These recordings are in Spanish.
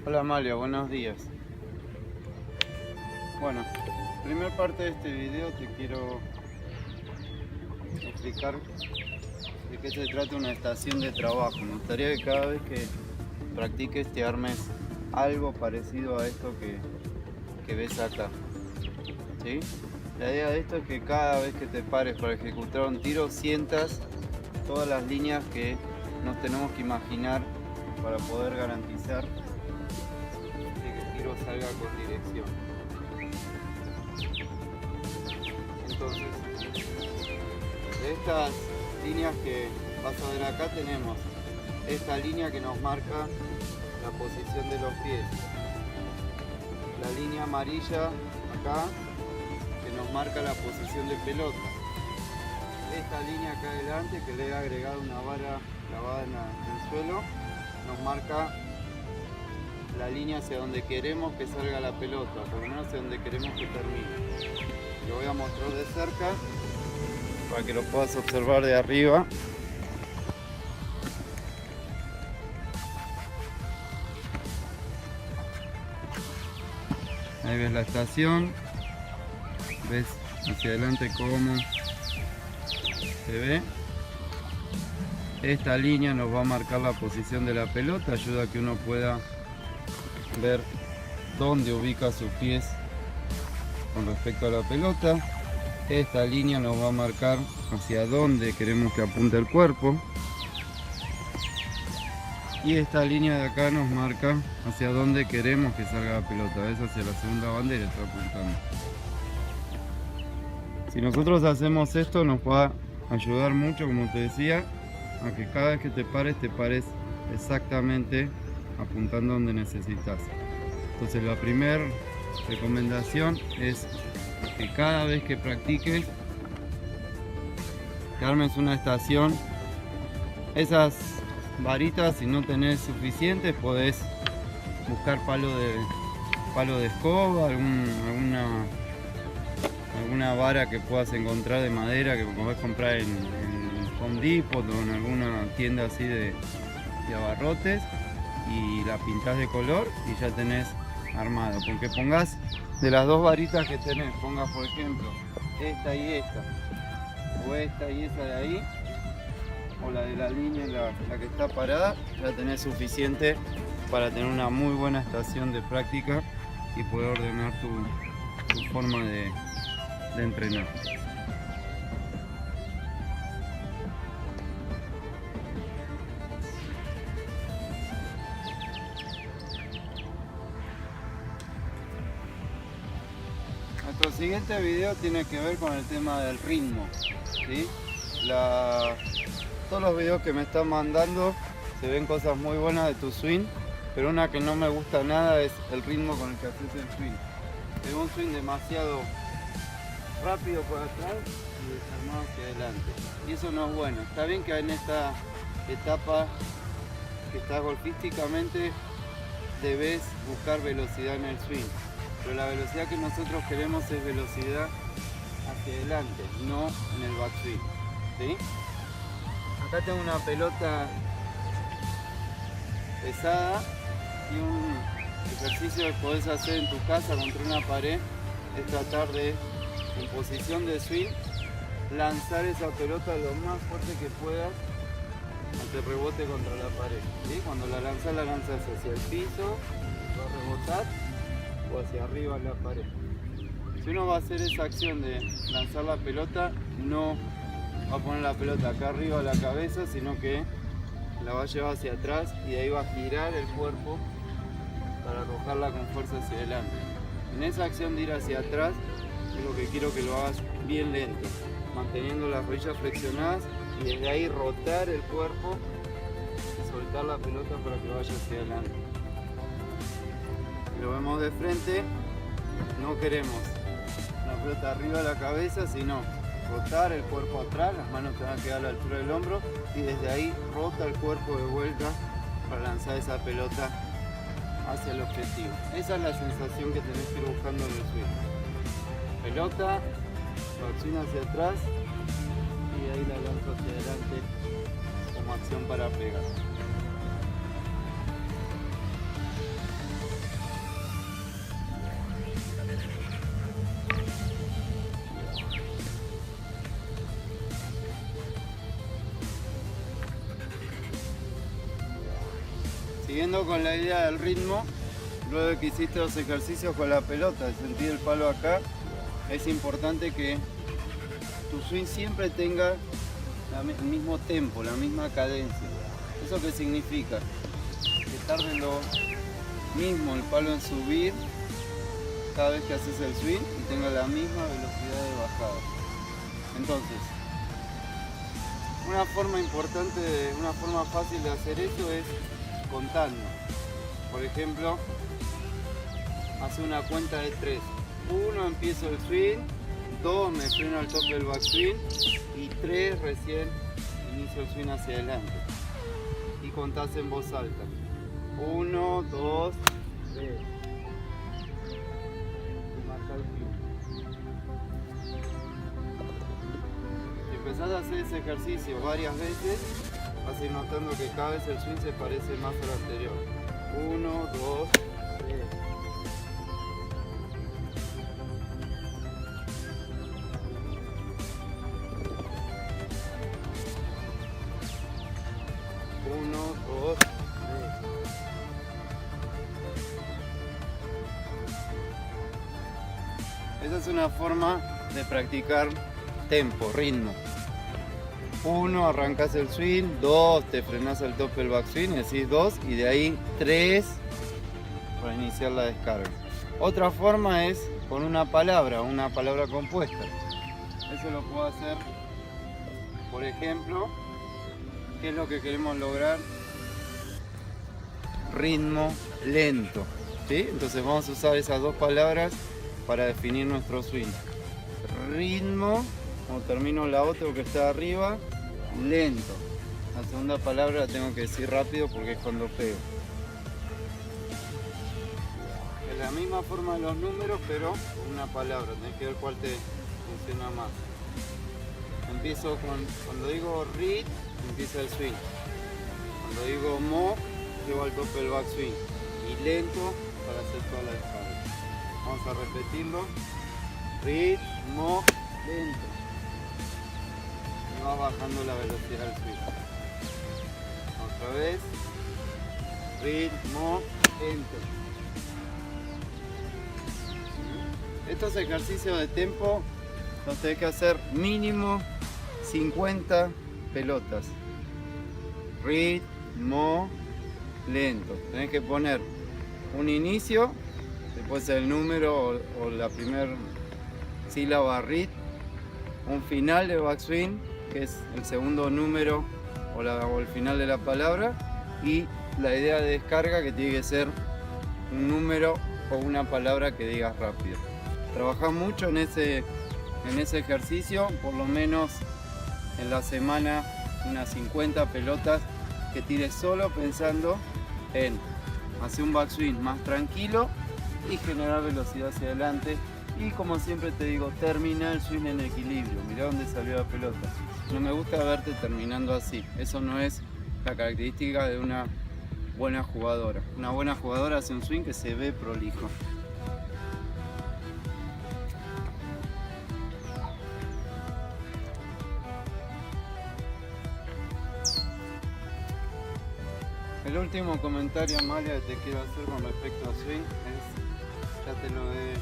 Hola Amalia, buenos días. Bueno, primer parte de este video te quiero explicar de qué se trata una estación de trabajo. Me gustaría que cada vez que practiques te armes algo parecido a esto que ves acá, ¿sí? La idea de esto es que cada vez que te pares para ejecutar un tiro sientas todas las líneas que nos tenemos que imaginar para poder garantizar que el tiro salga con dirección. Entonces, de estas líneas que vas a ver acá tenemos esta línea que nos marca la posición de los pies, la línea amarilla acá que nos marca la posición de pelota, esta línea acá adelante que le he agregado una vara clavada en el suelo nos marca la línea hacia donde queremos que salga la pelota, por lo menos hacia donde queremos que termine. Lo voy a mostrar de cerca para que lo puedas observar de arriba. Ahí ves la estación, ves hacia adelante cómo se ve. Esta línea nos va a marcar la posición de la pelota, ayuda a que uno pueda ver dónde ubica sus pies con respecto a la pelota. Esta línea nos va a marcar hacia dónde queremos que apunte el cuerpo. Y esta línea de acá nos marca hacia dónde queremos que salga la pelota. Es hacia la segunda bandera, está apuntando. Si nosotros hacemos esto nos va a ayudar mucho, como te decía, a que cada vez que te pares exactamente apuntando donde necesitas. Entonces la primera recomendación es que cada vez que practiques que armes una estación. Esas varitas, si no tenés suficientes, podés buscar palo de escoba, alguna vara que puedas encontrar de madera que podés comprar en Home Depot o en alguna tienda así de abarrotes, y la pintás de color y ya tenés armado. Porque pongas de las dos varitas que tenés, pongas por ejemplo esta y esta, o esta y esa de ahí, o la de la línea, la que está parada, ya tenés suficiente para tener una muy buena estación de práctica y poder ordenar tu forma de entrenar. Nuestro siguiente video tiene que ver con el tema del ritmo, ¿sí? Todos los videos que me están mandando se ven cosas muy buenas de tu swing, pero una que no me gusta nada es el ritmo con el que haces el swing. Es un swing demasiado rápido por atrás y desarmado hacia adelante, y eso no es bueno. Está bien que en esta etapa que estás golfísticamente debes buscar velocidad en el swing, pero la velocidad que nosotros queremos es velocidad hacia adelante, no en el backswing, ¿sí? Acá tengo una pelota pesada y un ejercicio que podés hacer en tu casa contra una pared es tratar de, en posición de swing, lanzar esa pelota lo más fuerte que puedas ante rebote contra la pared, ¿sí? Cuando la lanzas hacia el piso, va a rebotar, o hacia arriba en la pared. Si uno va a hacer esa acción de lanzar la pelota, no va a poner la pelota acá arriba de la cabeza, sino que la va a llevar hacia atrás y de ahí va a girar el cuerpo para arrojarla con fuerza hacia adelante. En esa acción de ir hacia atrás, es lo que quiero que lo hagas bien lento, manteniendo las rodillas flexionadas, y desde ahí rotar el cuerpo y soltar la pelota para que vaya hacia adelante. Si lo vemos de frente, no queremos la pelota arriba de la cabeza, sino rotar el cuerpo atrás, las manos te van a quedar a la altura del hombro, y desde ahí rota el cuerpo de vuelta para lanzar esa pelota hacia el objetivo. Esa es la sensación que tenés que ir buscando en el swing. Pelota, acción hacia atrás y de ahí la lanzo hacia adelante como acción para pegar. Siguiendo con la idea del ritmo, luego de que hiciste los ejercicios con la pelota, de sentir el palo acá, es importante que tu swing siempre tenga el mismo tempo, la misma cadencia. ¿Eso qué significa? Que tarde lo mismo el palo en subir cada vez que haces el swing y tenga la misma velocidad de bajada. Entonces, una forma fácil de hacer eso es contando. Por ejemplo, hace una cuenta de 3. 1, empiezo el swing. 2, me freno al tope del backswing. Y 3, recién inicio el swing hacia adelante. Y contás en voz alta. 1, 2, 3. Y marca el fin. Si empezás a hacer ese ejercicio varias veces, vas a ir notando que cada vez el swing se parece más al anterior. 1, 2, 3. Esa es una forma de practicar tempo, ritmo. 1, arrancas el swing. 2, te frenas al tope del backswing y decís 2, y de ahí 3 para iniciar la descarga. Otra forma es con una palabra compuesta. Eso lo puedo hacer, por ejemplo, ¿qué es lo que queremos lograr? Ritmo lento, ¿sí? Entonces vamos a usar esas dos palabras para definir nuestro swing. Ritmo, cuando termino la O tengo que estar arriba, lento. La segunda palabra la tengo que decir rápido porque es cuando pego. Es la misma forma de los números, pero una palabra, tenés que ver cuál te funciona más. Empiezo cuando digo rit, empieza el swing. Cuando digo mo, llevo al tope del backswing. Y lento para hacer toda la descarga. Vamos a repetirlo. Ritmo lento. Y va bajando la velocidad del swing. Otra vez. Ritmo lento. Estos ejercicios de tempo los tenés que hacer mínimo 50 pelotas. Ritmo lento. Tenés que poner un inicio, después el número o la primera sílaba rit, un final de backswing, que es el segundo número o el final de la palabra, y la idea de descarga, que tiene que ser un número o una palabra que digas rápido. Trabajá mucho en ese ejercicio, por lo menos en la semana unas 50 pelotas que tires solo pensando en hacer un backswing más tranquilo y generar velocidad hacia adelante. Y como siempre te digo, termina el swing en equilibrio. Mirá dónde salió la pelota. No me gusta verte terminando así. Eso no es la característica de una buena jugadora. Una buena jugadora hace un swing que se ve prolijo. El último comentario, Amalia, que te quiero hacer con respecto a swing es, ya te lo he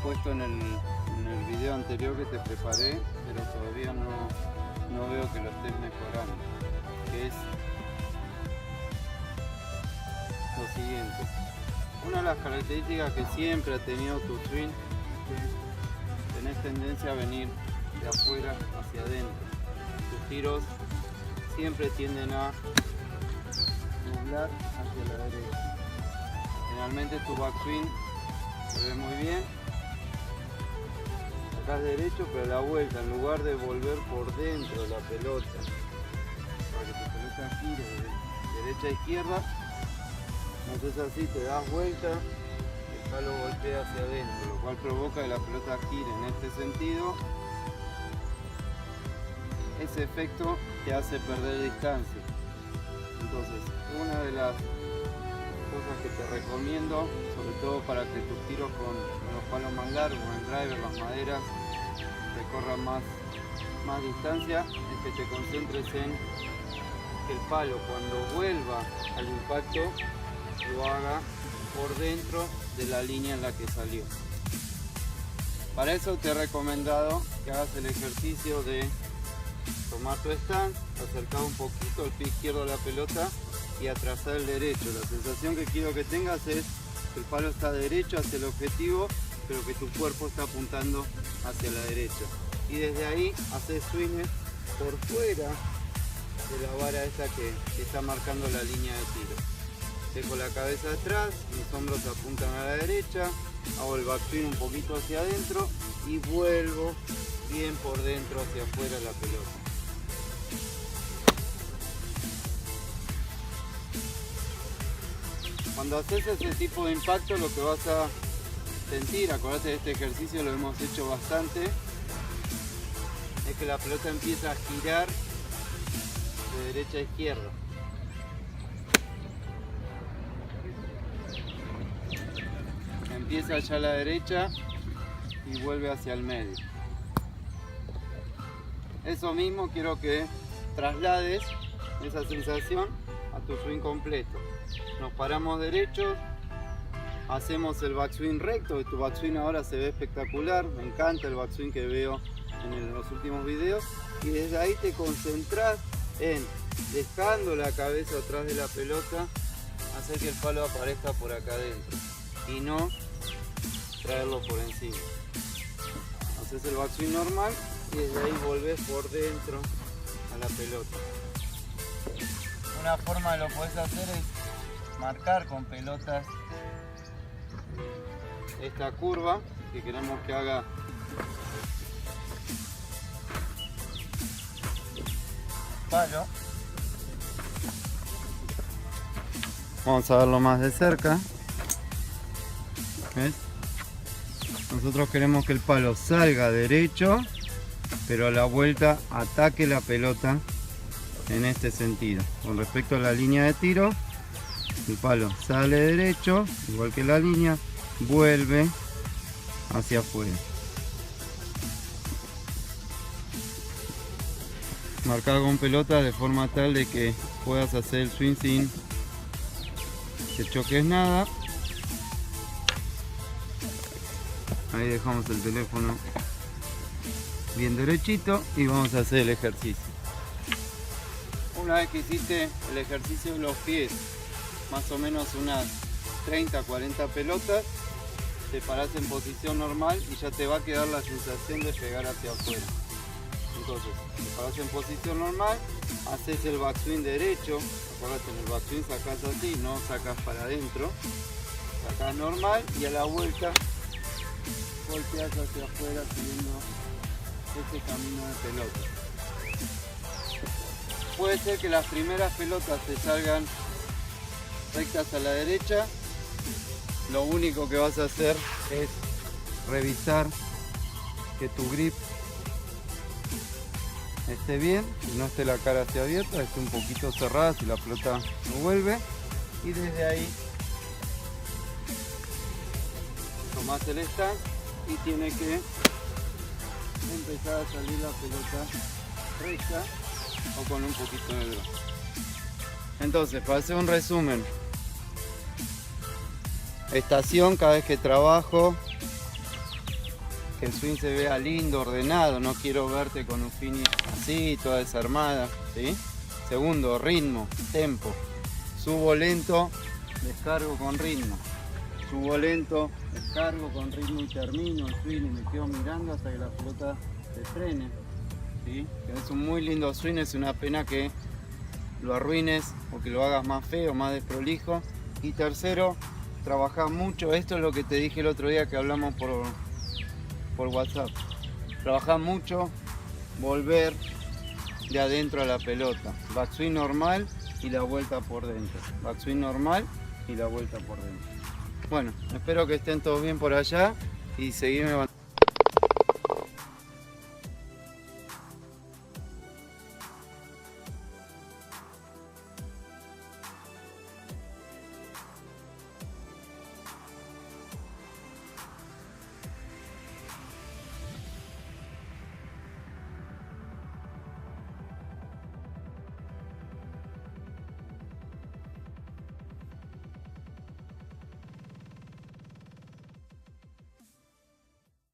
puesto en el video anterior que te preparé, pero todavía no veo que lo estés mejorando, que es lo siguiente. Una de las características que siempre ha tenido tu swing es que tenés tendencia a venir de afuera hacia adentro. Tus tiros siempre tienden a doblar hacia la derecha. Generalmente tu backswing se ve muy bien, sacás derecho, pero a la vuelta, en lugar de volver por dentro de la pelota para que tu pelota gire de derecha a izquierda, haces así, te das vuelta, el palo golpea hacia adentro, lo cual provoca que la pelota gire en este sentido. Ese efecto te hace perder distancia. Entonces, una de las cosas que te recomiendo, sobre todo para que tus tiros con los palos más largos, el driver, las maderas, recorran más distancia, es que te concentres en que el palo cuando vuelva al impacto lo haga por dentro de la línea en la que salió. Para eso te he recomendado que hagas el ejercicio de tomar tu stand, acercar un poquito el pie izquierdo a la pelota y atrasar el derecho. La sensación que quiero que tengas es que el palo está derecho hacia el objetivo, pero que tu cuerpo está apuntando hacia la derecha. Y desde ahí haces swings por fuera de la vara esta que está marcando la línea de tiro. Dejo la cabeza atrás, mis hombros apuntan a la derecha, hago el backswing un poquito hacia adentro y vuelvo bien por dentro hacia afuera la pelota. Cuando haces ese tipo de impacto, lo que vas a sentir, acordate de este ejercicio, lo hemos hecho bastante, es que la pelota empieza a girar de derecha a izquierda. Empieza allá a la derecha y vuelve hacia el medio. Eso mismo quiero que traslades esa sensación a tu swing completo. Nos paramos derechos, hacemos el backswing recto, tu backswing ahora se ve espectacular, me encanta el backswing que veo en los últimos videos, y desde ahí te concentras en, dejando la cabeza atrás de la pelota, hacer que el palo aparezca por acá adentro y no traerlo por encima. Haces el backswing normal y desde ahí volvés por dentro a la pelota. Una forma de lo podés hacer es marcar con pelotas esta curva que queremos que haga palo. Vamos a verlo más de cerca. ¿Ves? Nosotros queremos que el palo salga derecho, pero a la vuelta ataque la pelota en este sentido. Con respecto a la línea de tiro, el palo sale derecho, igual que la línea, vuelve hacia afuera. Marcar con pelota de forma tal de que puedas hacer el swing sin que choques nada. Ahí dejamos el teléfono bien derechito y vamos a hacer el ejercicio. Una vez que hiciste el ejercicio de los pies, más o menos unas 30-40 pelotas, te parás en posición normal y ya te va a quedar la sensación de pegar hacia afuera. Entonces, te parás en posición normal, haces el backswing derecho, acuérdate, en el backswing sacás así, no sacás para adentro, sacás normal y a la vuelta golpeas hacia afuera siguiendo este camino de pelota. Puede ser que las primeras pelotas te salgan rectas a la derecha. Lo único que vas a hacer es revisar que tu grip esté bien, que no esté la cara hacia abierta, esté un poquito cerrada si la pelota no vuelve, y desde ahí tomás el stand y tiene que empezar a salir la pelota recta o con un poquito de drop. Entonces, para hacer un resumen, estación cada vez que trabajo, que el swing se vea lindo, ordenado, no quiero verte con un finish así, toda desarmada, ¿sí? Segundo, ritmo, tempo, subo lento, descargo con ritmo, subo lento, descargo con ritmo y termino el swing y me quedo mirando hasta que la pelota se frene, ¿sí? Es un muy lindo swing, es una pena que lo arruines o que lo hagas más feo, más desprolijo. Y tercero, trabajar mucho, esto es lo que te dije el otro día que hablamos por WhatsApp, trabajar mucho, volver de adentro a la pelota, backswing normal y la vuelta por dentro, backswing normal y la vuelta por dentro. Bueno, espero que estén todos bien por allá y seguirme.